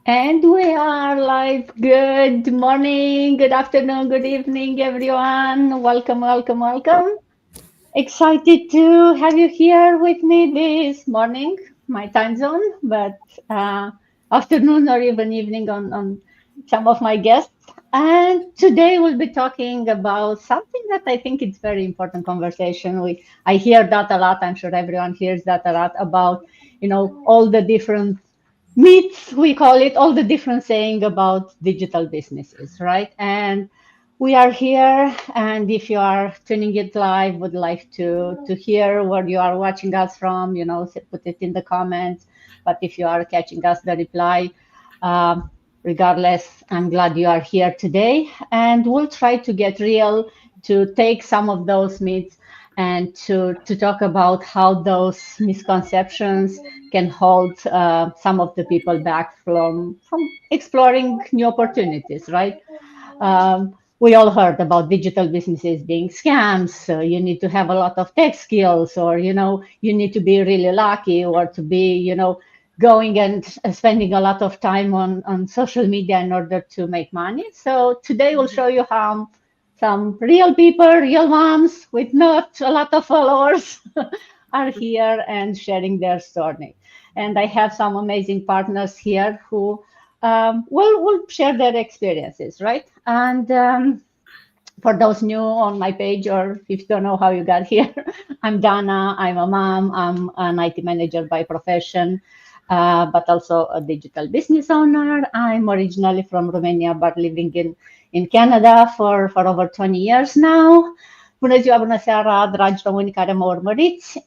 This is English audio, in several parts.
And we are live. Good morning, good afternoon, good evening, everyone. Welcome, welcome, welcome. Excited to have you here with me this morning, my time zone, but afternoon or even evening on some of my guests. And today we'll be talking about something that I think it's very important conversation. I hear that a lot. I'm sure everyone hears that a lot about, all the different myths, we call it, all the different saying about digital businesses, right? And we are here, and if you are tuning it live, would like to hear where you are watching us from, put it in the comments. But if you are catching us the reply, um, regardless, I'm glad you are here today, and we'll try to get real, to take some of those myths and to talk about how those misconceptions can hold some of the people back from exploring new opportunities, right? We all heard about digital businesses being scams. So you need to have a lot of tech skills, or you need to be really lucky, or to be going and spending a lot of time on social media in order to make money. So today we'll show you how some real people, real moms with not a lot of followers are here and sharing their story. And I have some amazing partners here who will share their experiences, right? And for those new on my page, or if you don't know how you got here, I'm Dana. I'm a mom. I'm an IT manager by profession, but also a digital business owner. I'm originally from Romania, but living in Canada for over 20 years now. Bună ziua, bună seara, dragi români care mă urmăriți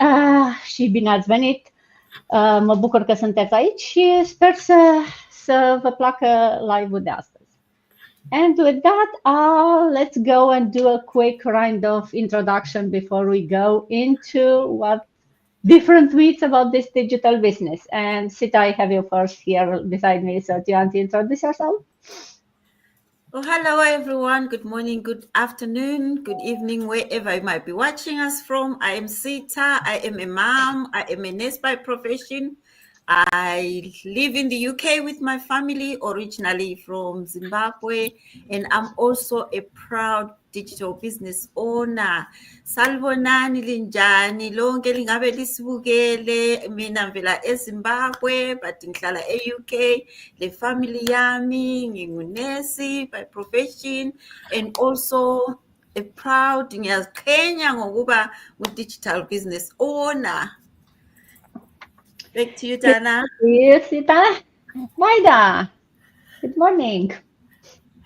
și bine ați venit. Mă bucur că sunteți aici și sper să vă placă live-ul de astăzi. And with that, let's go and do a quick kind of introduction before we go into what different myths about this digital business. And Sita, I have you first here beside me. So do you want to introduce yourself? Oh, hello everyone. Good morning, good afternoon, good evening, wherever you might be watching us from. I am Sita. I am a mom. I am a nurse by profession. I live in the UK with my family, originally from Zimbabwe, and I'm also a proud digital business owner. Salvonani linjani lonke lingabe lisibukele mina ngivela eZimbabwe but ngihlala e-UK. Le family yami ngingunesi by profession and also a proud ngiyaziqhenya ngokuba digital business owner. Back to you, Dana. Yes, Sita. Maida, good morning.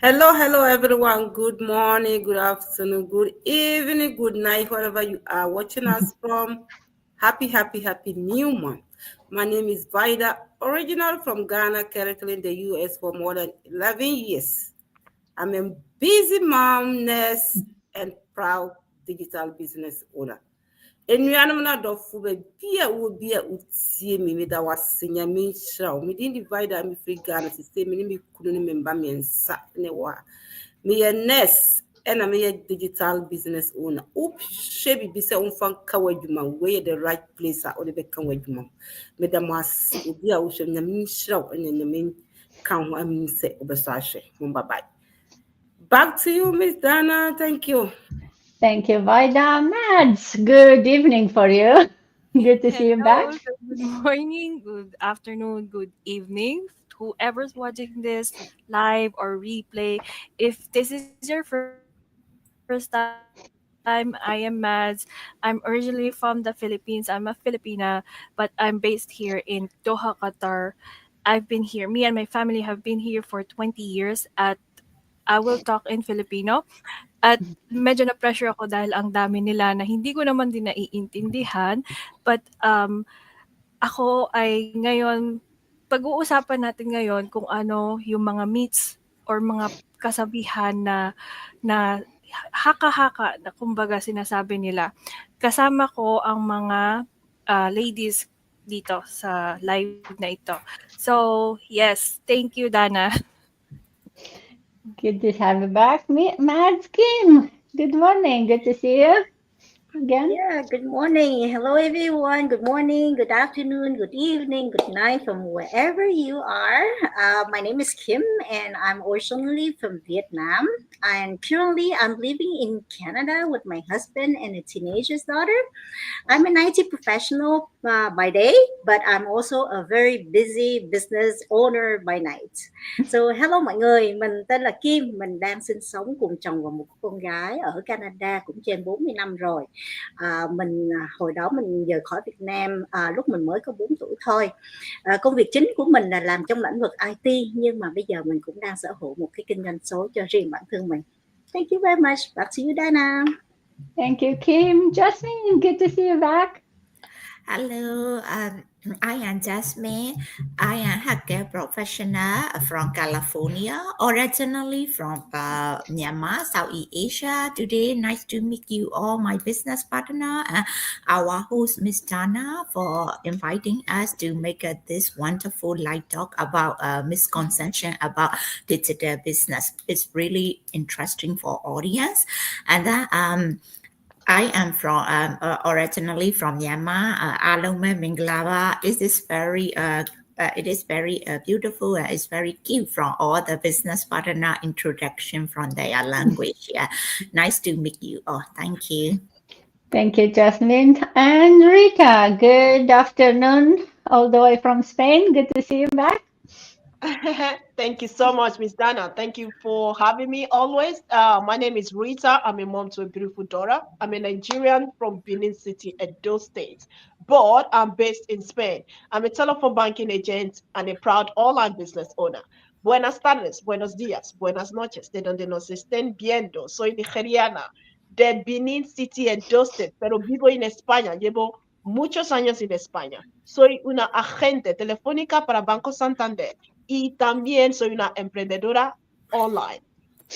Hello, everyone. Good morning, good afternoon, good evening, good night, wherever you are watching us from. Happy new month. My name is Vida, original from Ghana, currently in the US for more than 11 years. I'm a busy mom, nurse, and proud digital business owner. Enuanom na dɔfo baabi a wobi a wotie me meda wase nyame nhyira wo mede divide a mefiri Ghana sesɛ me ne me kunu ne me mba mmiɛnsa ne wɔ a meyɛ nurse ɛna meyɛ digital business owner wohwɛ biribi sɛ womfa nka w'adwuma wei yɛ the right place a wode bɛka w'adwuma meda mo ase obi a wohwɛ nyame nhyira wo ɛna nyame ka ho anim sɛ wobɛsɔ ahwɛ mo bye bye. Back to you, Miss Dana. Thank you. Thank you, Vaida. Mads, good evening for you. Good to see you back. Hello, good morning, good afternoon, good evening. Whoever's watching this live or replay, if this is your first time, I am Mads. I'm originally from the Philippines. I'm a Filipina, but I'm based here in Doha, Qatar. I've been here, me and my family have been here for 20 years I will talk in Filipino. At medyo na-pressure ako dahil ang dami nila na hindi ko naman din naiintindihan. But ako ay ngayon, pag-uusapan natin ngayon kung ano yung mga myths or mga kasabihan na haka-haka na kumbaga sinasabi nila. Kasama ko ang mga ladies dito sa live na ito. So, yes, thank you, Dana. Good to have you back. Mads Kim, good morning. Good to see you. again. Yeah, good morning. Hello, everyone. Good morning, good afternoon, good evening, good night from wherever you are. My name is Kim, and I'm originally from Vietnam. And currently, I'm living in Canada with my husband and a teenager's daughter. I'm an IT professional by day, but I'm also a very busy business owner by night. So hello mọi người, mình tên là Kim, mình đang sinh sống cùng chồng và một con gái ở Canada cũng trên 40 năm rồi. Hồi đó mình rời khỏi Việt Nam lúc mình mới có 4 tuổi thôi. Công việc chính của mình là làm trong lĩnh vực IT, nhưng mà bây giờ mình cũng đang sở hữu một cái kinh doanh số cho riêng bản thân mình. Thank you very much. Back to you, Dana. Thank you, Kim. Jasmine, good to see you back. Hello, I am Jasmine. I am healthcare professional from California, originally from Myanmar, Southeast Asia. Today, nice to meet you all, my business partner, our host, Miss Dana, for inviting us to make this wonderful live talk about misconception about digital business. It's really interesting for audience, and I am from originally from Myanmar. Alome Minglava. It is very beautiful. It's very cute from all the business partner introduction from their language. Yeah. Nice to meet you all. Thank you. Thank you, Jasmine. And Rita, good afternoon, all the way from Spain. Good to see you back. Thank you so much, Miss Dana. Thank you for having me always. My name is Rita. I'm a mom to a beautiful daughter. I'm a Nigerian from Benin City, Edo State, but I'm based in Spain. I'm a telephone banking agent and a proud online business owner. Buenas tardes, buenos días, buenas noches, de donde nos estén viendo. Soy nigeriana de Benin City, Edo State, pero vivo en España. Llevo muchos años en España. Soy una agente telefónica para Banco Santander y también soy una emprendedora online.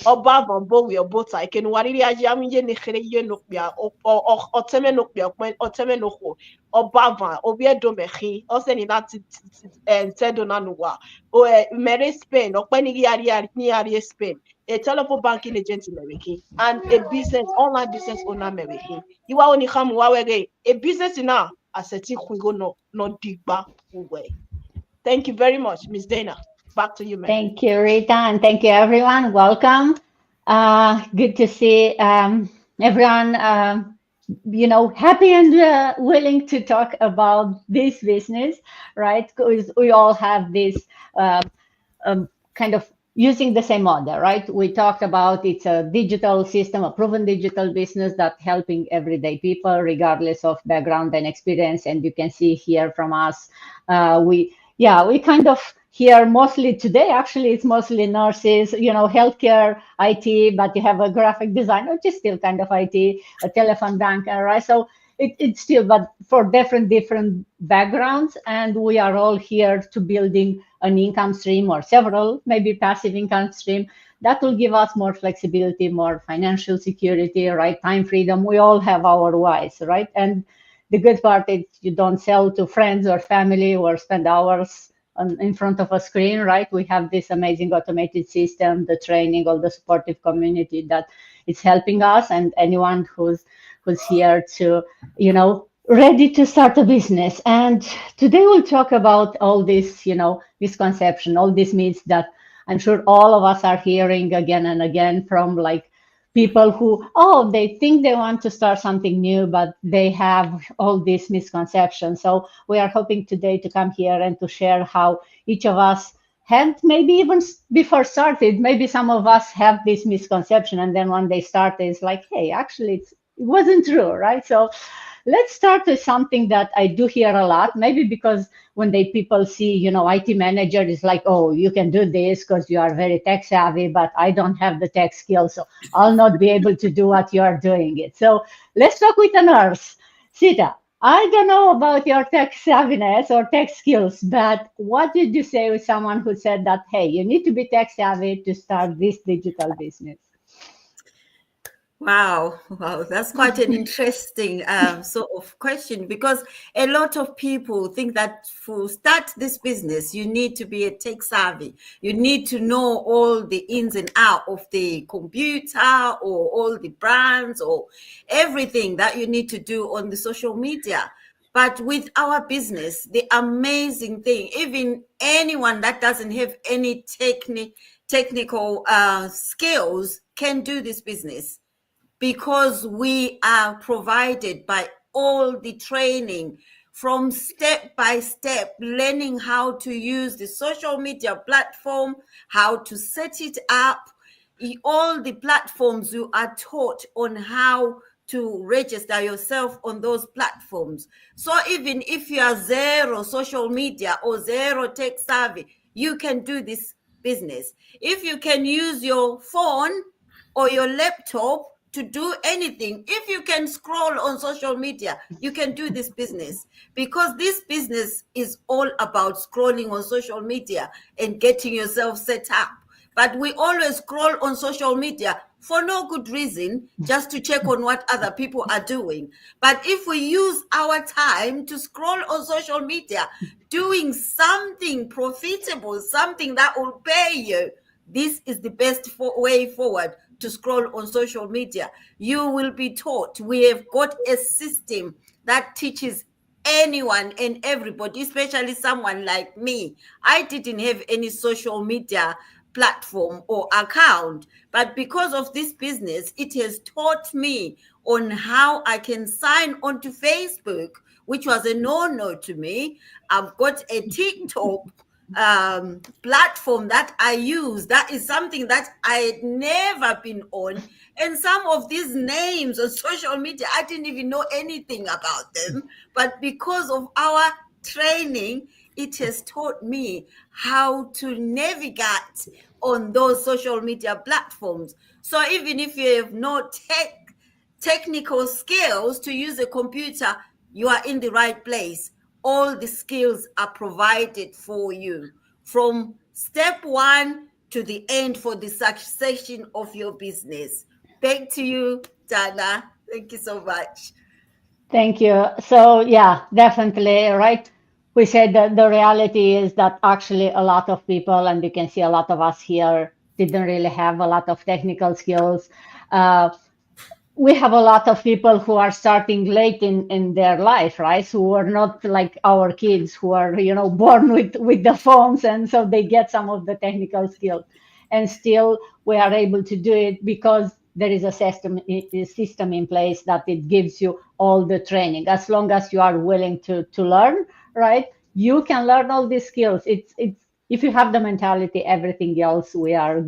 Ọba vambo we obota iken wariri aja minje nekhere ye nokbia oteme nokbia oteme noko ọba van obi edomehi ose ni na tedo na nuwa o mere Spain okpeni ni ari Spain a telephone banking agent meweki and a business online business owner meweki iwa oni kham wa wege a business na aseti kwigo no digba uwe. Thank you very much, Miss Dana. Back to you, ma'am. Thank you, Rita, and thank you, everyone. Welcome. Good to see everyone, happy and willing to talk about this business, right? Because we all have this kind of using the same model, right? We talked about it's a digital system, a proven digital business that helping everyday people regardless of background and experience. And you can see here from us, we kind of here mostly today, actually, it's mostly nurses, healthcare, IT, but you have a graphic designer, which is still kind of IT, a telephone banker, right? So it's still, but for different backgrounds. And we are all here to building an income stream or several, maybe passive income stream that will give us more flexibility, more financial security, right? Time freedom. We all have our whys, right? And the good part is you don't sell to friends or family or spend hours in front of a screen, right? We have this amazing automated system, the training, all the supportive community that is helping us, and anyone who's here to, ready to start a business. And today we'll talk about all this, misconception, all these myths that I'm sure all of us are hearing again and again from like people who, they think they want to start something new, but they have all these misconceptions. So we are hoping today to come here and to share how each of us had, maybe even before started, maybe some of us have this misconception, and then when they start, it's like, hey, actually, it wasn't true, right? So let's start with something that I do hear a lot, maybe because when people see, IT manager is like, oh, you can do this because you are very tech savvy, but I don't have the tech skills, so I'll not be able to do what you are doing it. So let's talk with a nurse. Sita, I don't know about your tech savviness or tech skills, but what did you say with someone who said that, hey, you need to be tech savvy to start this digital business? Wow, wow, that's quite an interesting sort of question, because a lot of people think that to start this business, you need to be a tech savvy. You need to know all the ins and out of the computer, or all the brands, or everything that you need to do on the social media. But with our business, the amazing thing, even anyone that doesn't have any technical skills can do this business, because we are provided by all the training, from step by step, learning how to use the social media platform, how to set it up. All the platforms, you are taught on how to register yourself on those platforms. So even if you are zero social media or zero tech savvy, you can do this business. If you can use your phone or your laptop to do anything, if you can scroll on social media, you can do this business, because this business is all about scrolling on social media and getting yourself set up. But we always scroll on social media for no good reason, just to check on what other people are doing. But if we use our time to scroll on social media, doing something profitable, something that will pay you, this is the best way forward to scroll on social media. You will be taught. We have got a system that teaches anyone and everybody, especially someone like me. I didn't have any social media platform or account, but because of this business, it has taught me on how I can sign onto Facebook, which was a no-no to me. I've got a TikTok platform that I use. That is something that I had never been on. And some of these names on social media, I didn't even know anything about them. But because of our training, it has taught me how to navigate on those social media platforms. So even if you have no technical skills to use a computer, you are in the right place. All the skills are provided for you from step one to the end for the succession of your business. Back to you, Dana. Thank you so much. Thank you. So yeah, definitely, right? We said that the reality is that actually a lot of people, and you can see a lot of us here, didn't really have a lot of technical skills. Uh, we have a lot of people who are starting late in their life, right? Who are not like our kids, who are, born with the phones, and so they get some of the technical skills, and still we are able to do it because there is a system in place that it gives you all the training. As long as you are willing to learn, right? You can learn all these skills. It's if you have the mentality, everything else we are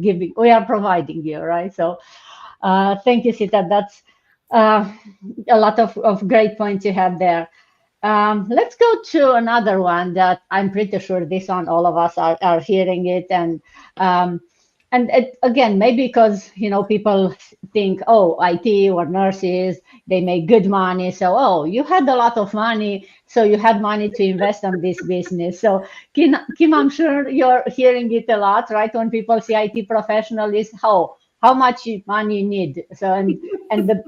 providing you, right? So thank you, Sita. That's uh, a lot of great points you had there. Let's go to another one that I'm pretty sure this one, all of us are hearing it. And again, maybe because, people think, oh, IT or nurses, they make good money. So, oh, you had a lot of money, so you had money to invest on this business. So, Kim, I'm sure you're hearing it a lot, right? When people say IT professional is how much money you need. So, and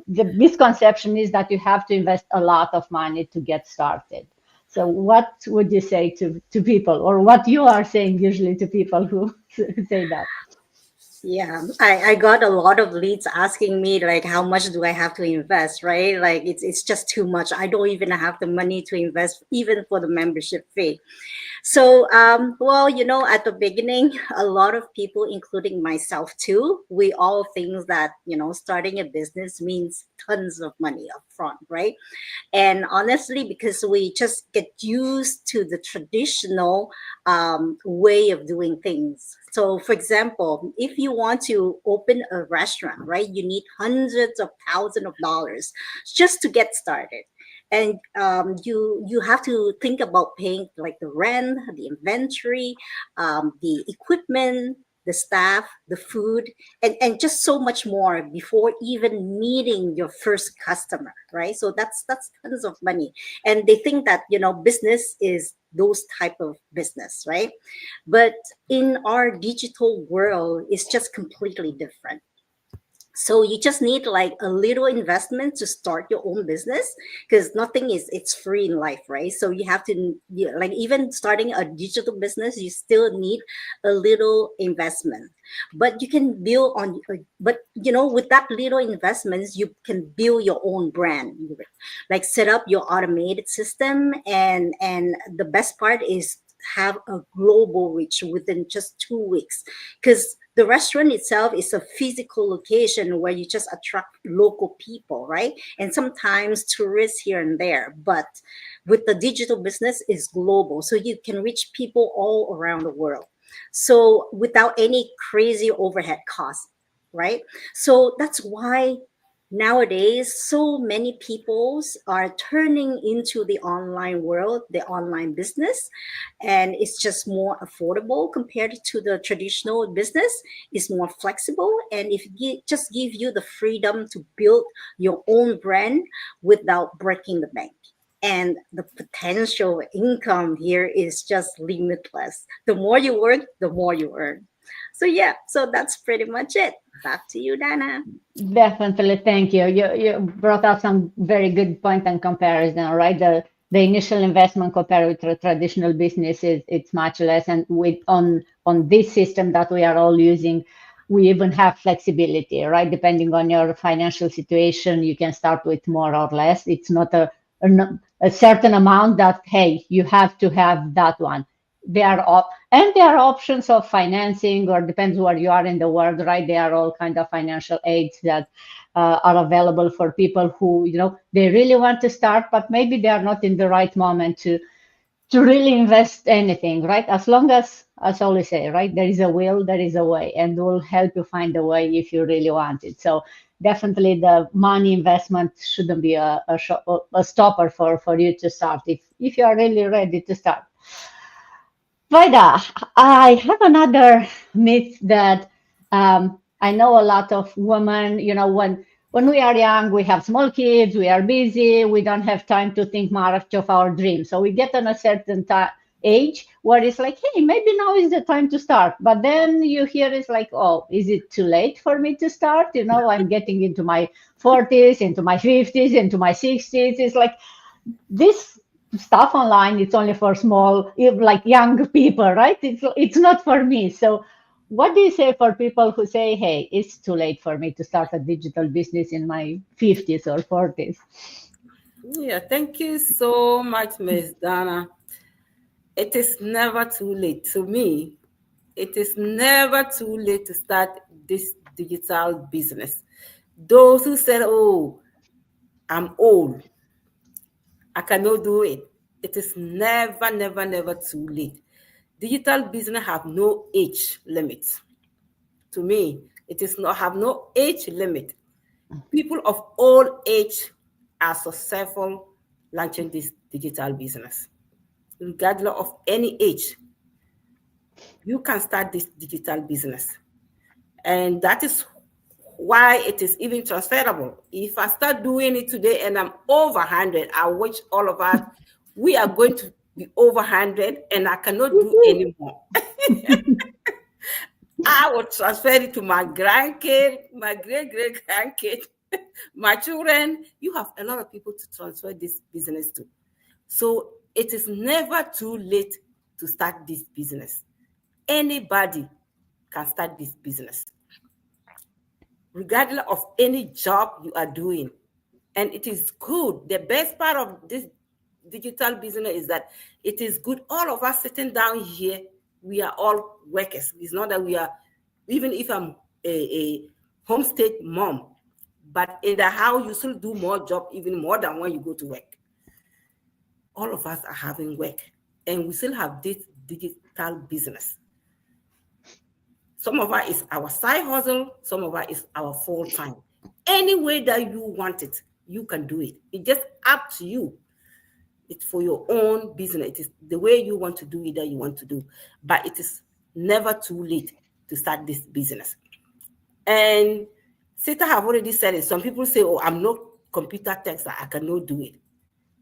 the misconception is that you have to invest a lot of money to get started. So what would you say to people, or what you are saying usually to people who say that? Yeah, I got a lot of leads asking me like how much do I have to invest, right? Like it's just too much. I don't even have the money to invest even for the membership fee. So, well, at the beginning, a lot of people, including myself too, we all think that, starting a business means tons of money up front, right? And honestly, because we just get used to the traditional way of doing things. So, for example, if you want to open a restaurant, right, you need hundreds of thousands of dollars just to get started. And you have to think about paying like the rent, the inventory, the equipment, the staff, the food, and just so much more before even meeting your first customer, right? So that's tons of money. And they think that, business is those type of business, right? But in our digital world, it's just completely different. So you just need like a little investment to start your own business, because nothing is it's free in life, right? So you have to like, even starting a digital business, you still need a little investment. But you can build on, but with that little investments, you can build your own brand, like set up your automated system, and the best part is have a global reach within just 2 weeks, because the restaurant itself is a physical location where you just attract local people, right? And sometimes tourists here and there. But with the digital business, is global, so you can reach people all around the world, so without any crazy overhead costs, right? So that's why nowadays so many peoples are turning into the online world, the online business, and it's just more affordable compared to the traditional business. It's more flexible, and if just give you the freedom to build your own brand without breaking the bank. And the potential income here is just limitless. The more you work, the more you earn. So yeah, so that's pretty much it. Back to you, Dana. Definitely, thank you. You brought out some very good point and comparison, right? The initial investment compared with traditional business is it's much less, and with on this system that we are all using, we even have flexibility, right? Depending on your financial situation, you can start with more or less. It's not a certain amount that, hey, you have to have that one. And there are options of financing, or depends where you are in the world, right? There are all kind of financial aids that are available for people who, they really want to start, but maybe they are not in the right moment to really invest anything, right? As long as I always say, right, there is a will, there is a way, and we'll help you find a way if you really want it. So definitely the money investment shouldn't be a stopper for you to start if you are really ready to start. Vaida, I have another myth that I know a lot of women, when we are young, we have small kids, we are busy, we don't have time to think much of our dreams. So we get on a certain age where it's like, hey, maybe now is the time to start. But then you hear it's like, oh, is it too late for me to start? I'm getting into my 40s, into my 50s, into my 60s. It's like this stuff online, it's only for small, like young people, right? It's not for me. So what do you say for people who say, hey, it's too late for me to start a digital business in my 50s or 40s? Yeah, thank you so much, Miss Dana. It is never too late. To me, it is never too late to start this digital business. Those who said, oh, I'm old, I cannot do it. It is never, never, never too late. Digital business have no age limit. To me, it is not have no age limit. People of all age are successful launching this digital business. Regardless of any age, you can start this digital business. And that is why it is even transferable. If I start doing it today and I'm over 100, I wish all of us, we are going to be over 100 and I cannot do anymore. I will transfer it to my grandkid, my great grandkid, my children. You have a lot of people to transfer this business to. So it is never too late to start this business. Anybody can start this business, regardless of any job you are doing. And it is good. The best part of this digital business is that it is good. All of us sitting down here, we are all workers. It's not that we are, even if I'm a homestead mom, but in the house, you still do more job, even more than when you go to work. All of us are having work, and we still have this digital business. Some of us is our side hustle, some of us is our full time. Any way that you want it, you can do it. It's just up to you. It's for your own business. It is the way you want to do it that you want to do. But it is never too late to start this business. And Sita have already said it. Some people say, oh, I'm not computer tech, so I cannot do it.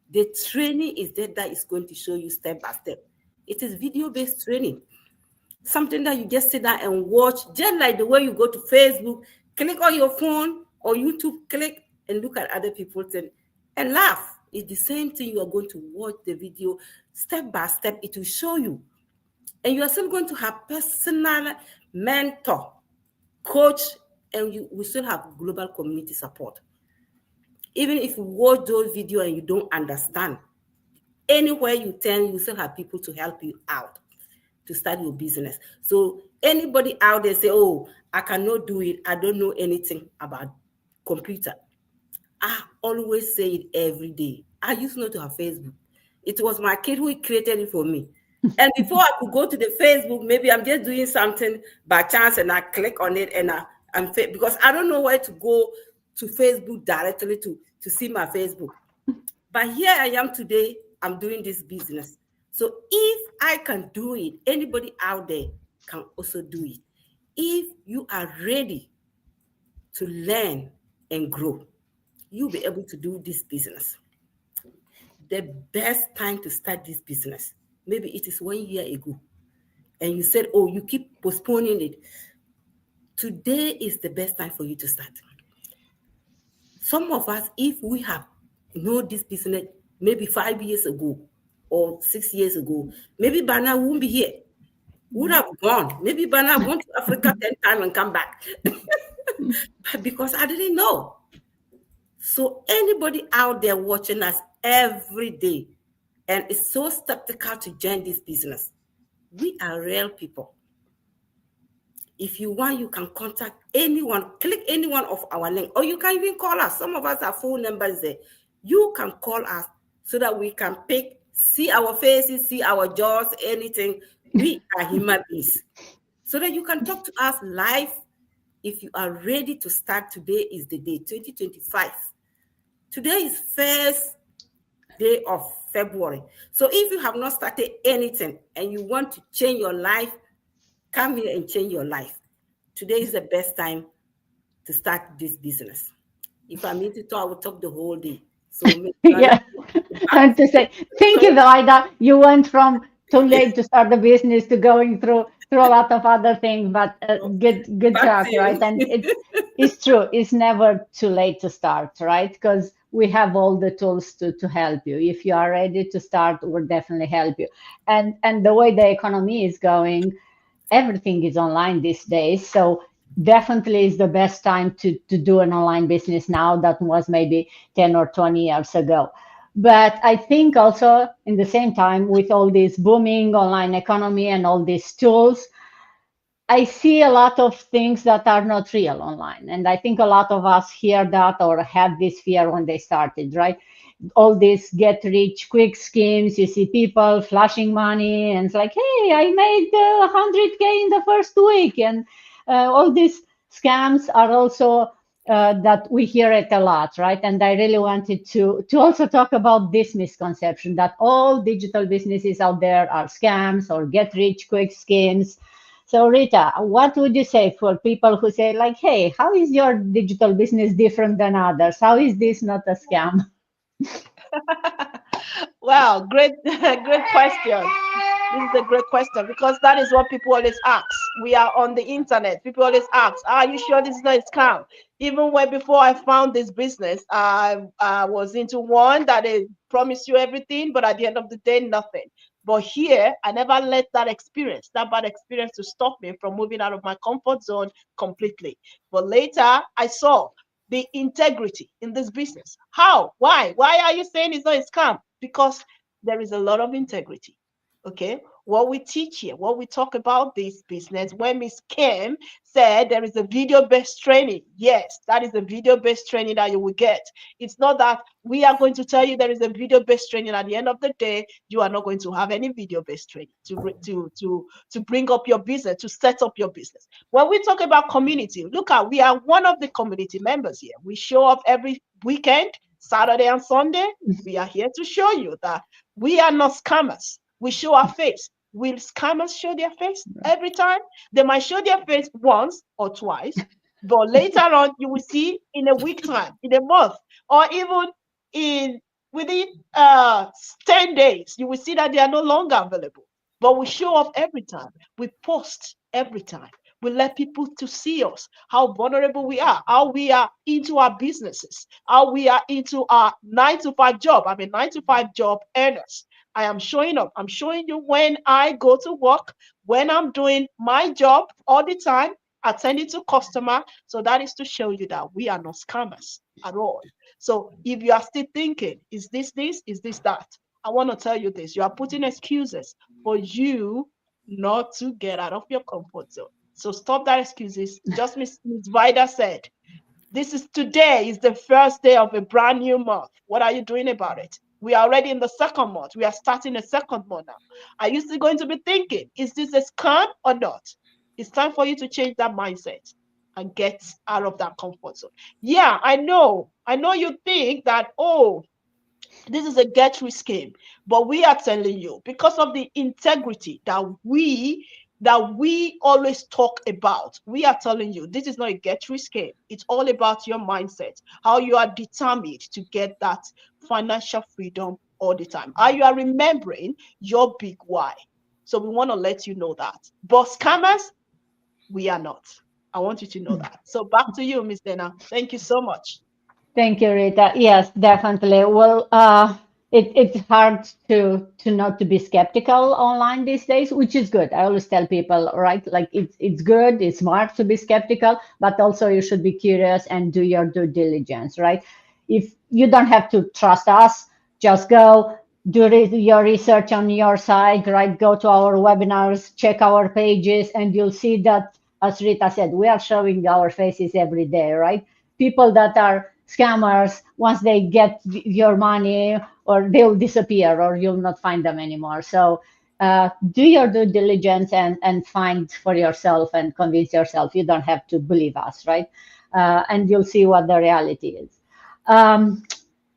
The training is there that is going to show you step by step. It is video-based training. Something that you just sit down and watch, just like the way you go to Facebook, Click on your phone or YouTube, click and look at other people's and laugh. It's the same thing. You are going to watch the video step by step. It will show you. And you are still going to have personal mentor, coach, and you will still have global community support. Even if you watch those videos and you don't understand, anywhere you turn, you still have people to help you out to start your business. So anybody out there say, oh, I cannot do it, I don't know anything about computer. I always say it every day. I used not to have Facebook. It was my kid who created it for me. And before I could go to the Facebook, maybe I'm just doing something by chance and I click on it and because I don't know where to go to Facebook directly to see my Facebook. But here I am today, I'm doing this business. So if I can do it, anybody out there can also do it. If you are ready to learn and grow, you'll be able to do this business. The best time to start this business, maybe it is 1 year ago, and you said, oh, you keep postponing it. Today is the best time for you to start. Some of us, if we have known this business maybe 5 years ago or 6 years ago, maybe by now we won't be here. We would have gone. Maybe by now gone to Africa 10 times and come back. But because I didn't know. So anybody out there watching us every day and is so skeptical to join this business, we are real people. If you want, you can contact anyone, click any one of our link, or you can even call us. Some of us have phone numbers there. You can call us so that we can pick, see our faces, see our jaws, anything. We are human beings. So that you can talk to us live. If you are ready to start, today is the day, 2025. Today is first day of February. So if you have not started anything and you want to change your life, come here and change your life. Today is the best time to start this business. If I need to talk, I will talk the whole day. So Yeah, and to say thank you, Vida. You went from too late to start the business to going through a lot of other things, but good back track, to right? And you. it's true. It's never too late to start, right? Because we have all the tools to help you. If you are ready to start, we'll definitely help you. And the way the economy is going, everything is online these days. So definitely is the best time to do an online business now that was maybe 10 or 20 years ago. But I think also in the same time, with all this booming online economy and all these tools, I see a lot of things that are not real online. And I think a lot of us hear that or had this fear when they started, right? All these get rich quick schemes. You see people flashing money and it's like, hey, I made 100K in the first week. And all these scams are also that we hear it a lot, right? And I really wanted to also talk about this misconception that all digital businesses out there are scams or get rich quick schemes. So Rita, what would you say for people who say like, hey, how is your digital business different than others? How is this not a scam? Wow, great, great question. This is a great question because that is what people always ask. We are on the internet. People always ask, are you sure this is not a scam? Even when before I found this business, I was into one that they promised you everything, but at the end of the day, nothing. But here, I never let that experience, that bad experience, to stop me from moving out of my comfort zone completely. But later, I saw the integrity in this business. How? Why? Why are you saying it's not a scam? Because there is a lot of integrity. Okay, what we teach here, what we talk about this business, when Miss Kim said there is a video-based training, yes, that is a video-based training that you will get. It's not that we are going to tell you there is a video-based training. At the end of the day, you are not going to have any video-based training to bring up your business, to set up your business. When we talk about community, look at, we are one of the community members here. We show up every weekend, Saturday and Sunday. We are here to show you that we are not scammers. We show our face. Will scammers show their face every time? They might show their face once or twice, but later on, you will see in a week time, in a month, or even in within 10 days, you will see that they are no longer available. But we show up every time. We post every time. We let people to see us, how vulnerable we are, how we are into our businesses, how we are into our 9 to 5 job. I'm a 9 to 5 job earners. I am showing up. I'm showing you when I go to work, when I'm doing my job all the time, attending to customer. So that is to show you that we are not scammers at all. So if you are still thinking, is this, is this that? I want to tell you this. You are putting excuses for you not to get out of your comfort zone. So stop that excuses. Just Miss Vida said, this is today is the first day of a brand new month. What are you doing about it? We are already in the second month. We are starting a second month now. Are you still going to be thinking, is this a scam or not? It's time for you to change that mindset and get out of that comfort zone. Yeah, I know. I know you think that, oh, this is a get rich scheme, but we are telling you because of the integrity that we always talk about. We are telling you this is not a get rich scheme. It's all about your mindset, how you are determined to get that financial freedom all the time, how you are remembering your big why. So we want to let you know that. But scammers, we are not. I want you to know that. So back to you, Miss Dana. Thank you so much. Thank you, Rita. Yes, definitely. Well, it's hard to not to be skeptical online these days, which is good. I always tell people, right? Like it's good, it's smart to be skeptical, but also you should be curious and do your due diligence, right? If you don't have to trust us, just go do your research on your side, right? Go to our webinars, check our pages, and you'll see that, as Rita said, we are showing our faces every day, right? People that are scammers, once they get your money, or they'll disappear, or you'll not find them anymore. So do your due diligence and find for yourself and convince yourself. You don't have to believe us, right? And you'll see what the reality is. Um,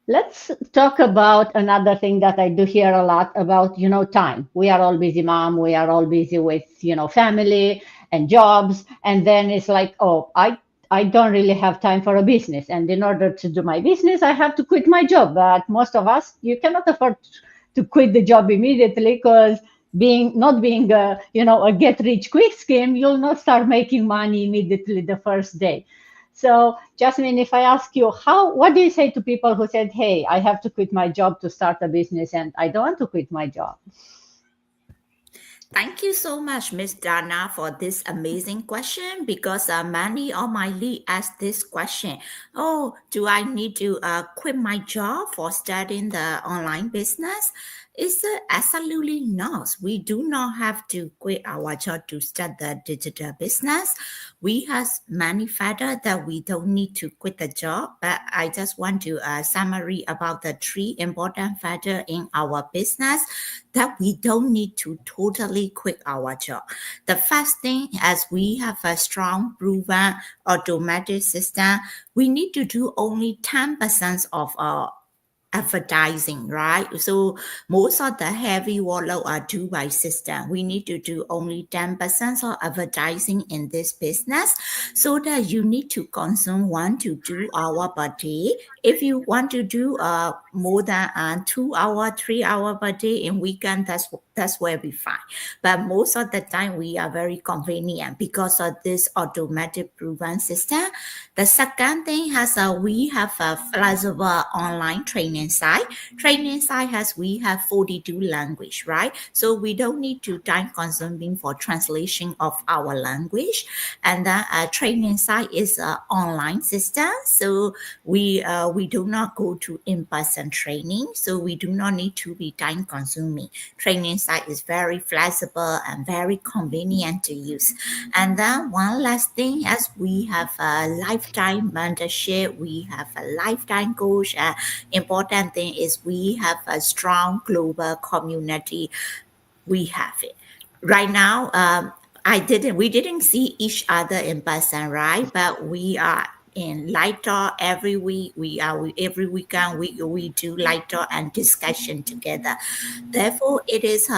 let's talk about another thing that I do hear a lot about, time. We are all busy, mom. We are all busy with, family and jobs. And then it's like, oh, I don't really have time for a business. And in order to do my business, I have to quit my job. But most of us, you cannot afford to quit the job immediately, because not being a get rich quick scheme, you'll not start making money immediately the first day. So, Jasmine, if I ask you, what do you say to people who said, hey, I have to quit my job to start a business and I don't want to quit my job? Thank you so much, Miss Dana, for this amazing question, because many of my lead ask this question. Oh, do I need to quit my job for starting the online business? It's absolutely not. We do not have to quit our job to start the digital business. We have many factors that we don't need to quit the job, but I just want to summary about the three important factors in our business that we don't need to totally quit our job. The first thing, as we have a strong, proven, automated system, we need to do only 10% of our advertising, right? So most of the heavy workload are due by system. We need to do only 10% of advertising in this business, so that you need to consume 1 to 2 hours per day. If you want to do more than 2 hours, 3 hours per day in weekend, that's where we find. But most of the time we are very convenient because of this automatic proven system. The second thing has we have a flexible online training site. Training site we have 42 language, right? So we don't need to time consuming for translation of our language. And then training site is an online system. So we do not go to in-person training. So we do not need to be time consuming. Training site is very flexible and very convenient to use. And then one last thing, as we have a lifetime mentorship, we have a lifetime coach. Important thing is we have a strong global community. We have it right now. We didn't see each other in person, right? But we are in light talk every week. Every weekend we do light talk and discussion together. Therefore, it is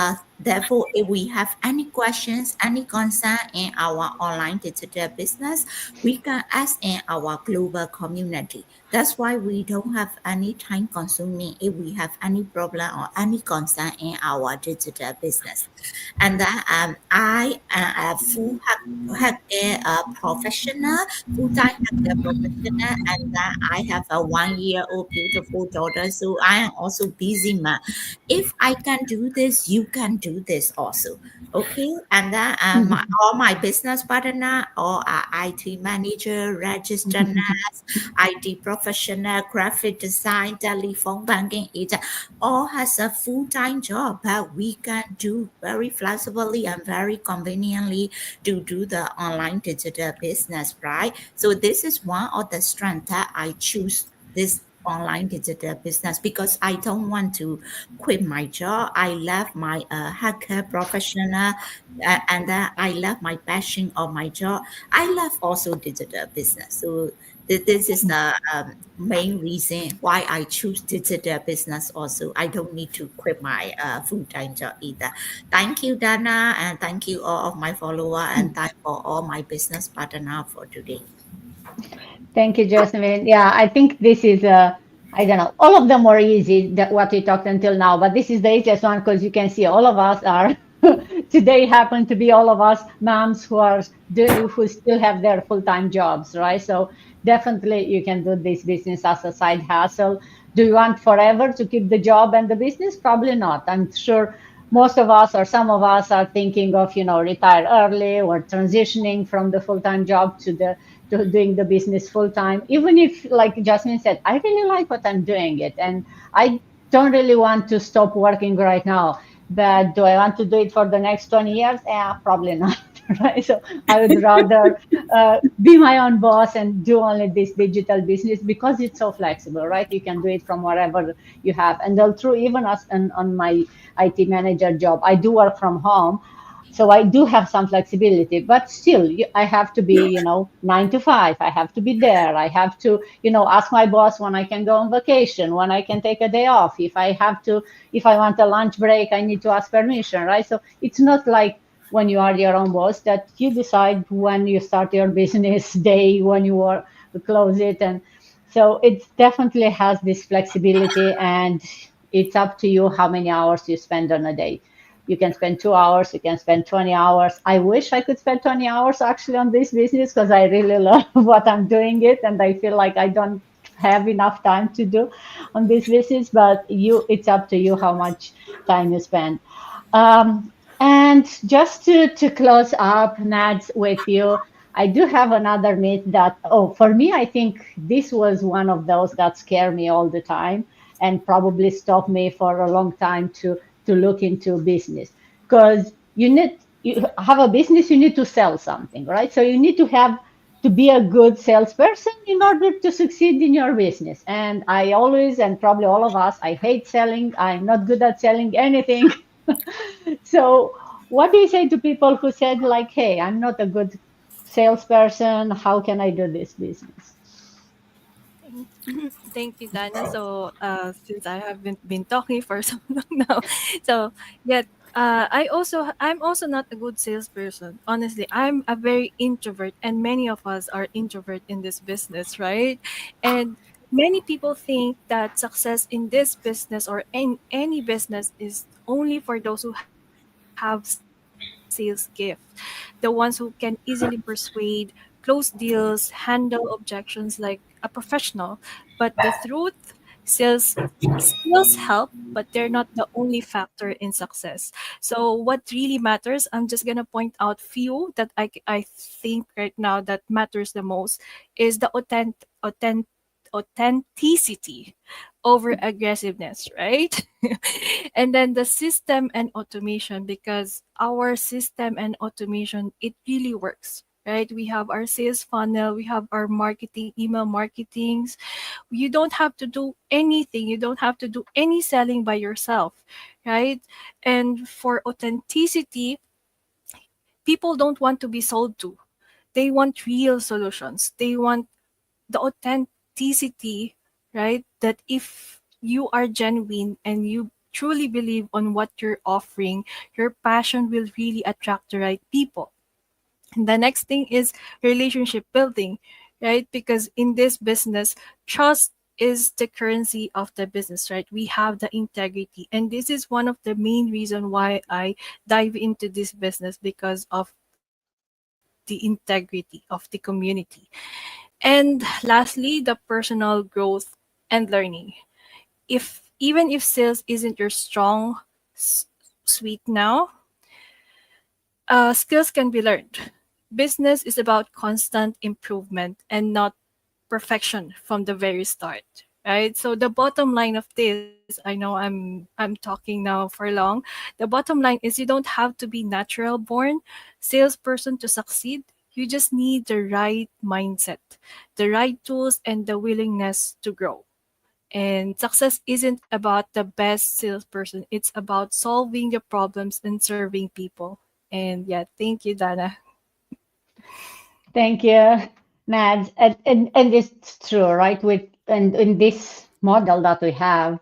Therefore, if we have any questions, any concern in our online digital business, we can ask in our global community. That's why we don't have any time consuming if we have any problem or any concern in our digital business. And then I am a full healthcare professional, full-time healthcare professional, and then I have a 1-year-old beautiful daughter. So I am also busy man. If I can do this, you can do this also. Okay, and then all my business partner, all are IT manager, registered nurse, IT professional, graphic design, telephone banking agent, all has a full-time job, but we can do very flexibly and very conveniently to do the online digital business, right? So this is one of the strengths that I choose this online digital business because I don't want to quit my job. I left my hacker professional and then I left my passion of my job. I left also digital business. So this is the main reason why I choose digital business also. I don't need to quit my full-time job either. Thank you, Dana, and thank you all of my follower and thank for all my business partner for today. Thank you, Jasmine. Yeah, I think this is I don't know, all of them were easy that what we talked until now, but this is the easiest one because you can see all of us are today happen to be all of us moms who are who still have their full-time jobs, right? So definitely you can do this business as a side hustle. Do you want forever to keep the job and the business? Probably not. I'm sure most of us or some of us are thinking of, retire early or transitioning from the full-time job to doing the business full time. Even if, like Jasmine said, I really like what I'm doing it, and I don't really want to stop working right now. But do I want to do it for the next 20 years? Yeah, probably not. Right. So I would rather be my own boss and do only this digital business because it's so flexible, right? You can do it from wherever you have. And through even us on my IT manager job, I do work from home, so I do have some flexibility, but still I have to be 9 to 5. I have to be there. I have to ask my boss when I can go on vacation, when I can take a day off. If I want a lunch break, I need to ask permission, right? So it's not like when you are your own boss that you decide when you start your business day, when you close it. And so it definitely has this flexibility, and it's up to you how many hours you spend on a day. You can spend 2 hours, you can spend 20 hours. I wish I could spend 20 hours actually on this business because I really love what I'm doing it, and I feel like I don't have enough time to do on this business, but it's up to you how much time you spend. And just to close up, Nads, with you, I do have another myth that, for me, I think this was one of those that scare me all the time and probably stopped me for a long time to look into business. Because you have a business, you need to sell something, right? So you need to be a good salesperson in order to succeed in your business. And I always, and probably all of us, I hate selling. I'm not good at selling anything. So what do you say to people who said like, hey, I'm not a good salesperson, how can I do this business? Thank, thank you, Dana. So, since I have been talking for so long now, so yeah, I'm also not a good salesperson. Honestly, I'm a very introvert, and many of us are introvert in this business, right? And many people think that success in this business or in any business is only for those who have sales gift, the ones who can easily persuade, close deals, handle objections like a professional. But the truth, skills help, but they're not the only factor in success. So what really matters, I'm just gonna point out few that I think right now that matters the most is the authenticity over aggressiveness, right? And then the system and automation, because our system and automation, it really works. Right, we have our sales funnel, we have our marketing, email marketings. You don't have to do anything, you don't have to do any selling by yourself, right? And for authenticity, people don't want to be sold to, they want real solutions, they want the authenticity, right? That if you are genuine and truly believe on what you're offering, your passion will really attract the right people. And the next thing is relationship building, right? Because in this business, trust is the currency of the business, right? We have the integrity. And this is one of the main reason why I dive into this business, because of the integrity of the community. And lastly, the personal growth and learning. Even if sales isn't your strong suite now, skills can be learned. Business is about constant improvement and not perfection from the very start, right? So the bottom line of this, I know I'm talking now for long. The bottom line is you don't have to be natural born salesperson to succeed. You just need the right mindset, the right tools, and the willingness to grow. And success isn't about the best salesperson. It's about solving the problems and serving people. And yeah, thank you, Dana. Thank you, Mads. And it's true, right? With and in this model that we have,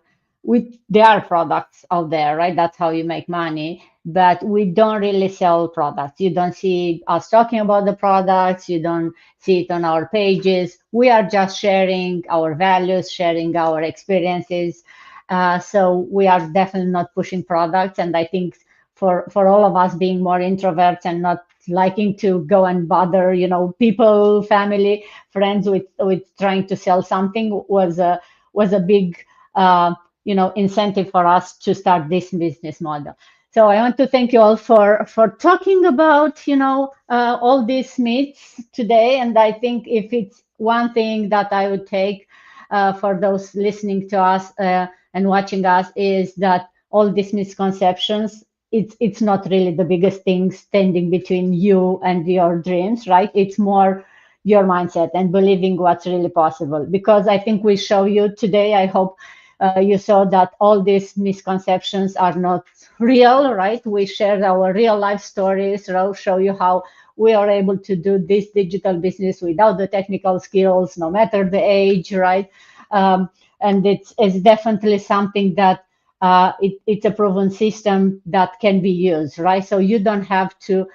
there are products out there, right? That's how you make money. But we don't really sell products. You don't see us talking about the products. You don't see it on our pages. We are just sharing our values, sharing our experiences. So we are definitely not pushing products. And I think for all of us being more introverts and not liking to go and bother, people, family, friends with trying to sell something was a big incentive for us to start this business model. So I want to thank you all for talking about all these myths today. And I think if it's one thing that I would take for those listening to us and watching us, is that all these misconceptions, it's not really the biggest thing standing between you and your dreams, right? It's more your mindset and believing what's really possible. Because I think we show you today, I hope you saw that all these misconceptions are not real, right? We share our real life stories, show you how we are able to do this digital business without the technical skills, no matter the age, right? And it's definitely something that it's a proven system that can be used, right? So you don't have to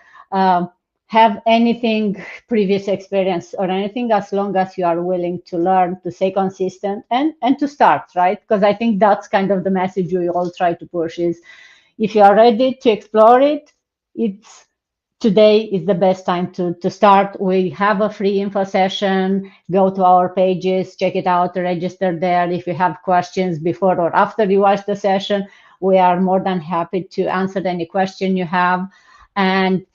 have anything previous experience or anything, as long as you are willing to learn, to stay consistent, and to start, right? Because I think that's kind of the message we all try to push is, if you are ready to explore it, it's today is the best time to start. We have a free info session. Go to our pages, check it out, register there. If you have questions before or after you watch the session, we are more than happy to answer any question you have. And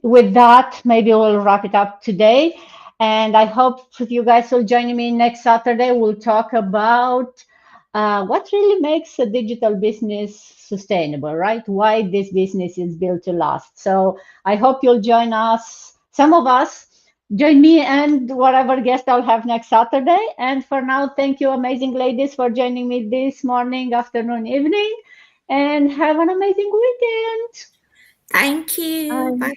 with that, maybe we'll wrap it up today. And I hope you guys will join me next Saturday. We'll talk about what really makes a digital business sustainable, right? Why this business is built to last. So I hope you'll join us. Some of us join me and whatever guest I'll have next Saturday. And for now, thank you, amazing ladies, for joining me this morning, afternoon, evening, and have an amazing weekend. Thank you. Bye. Bye bye.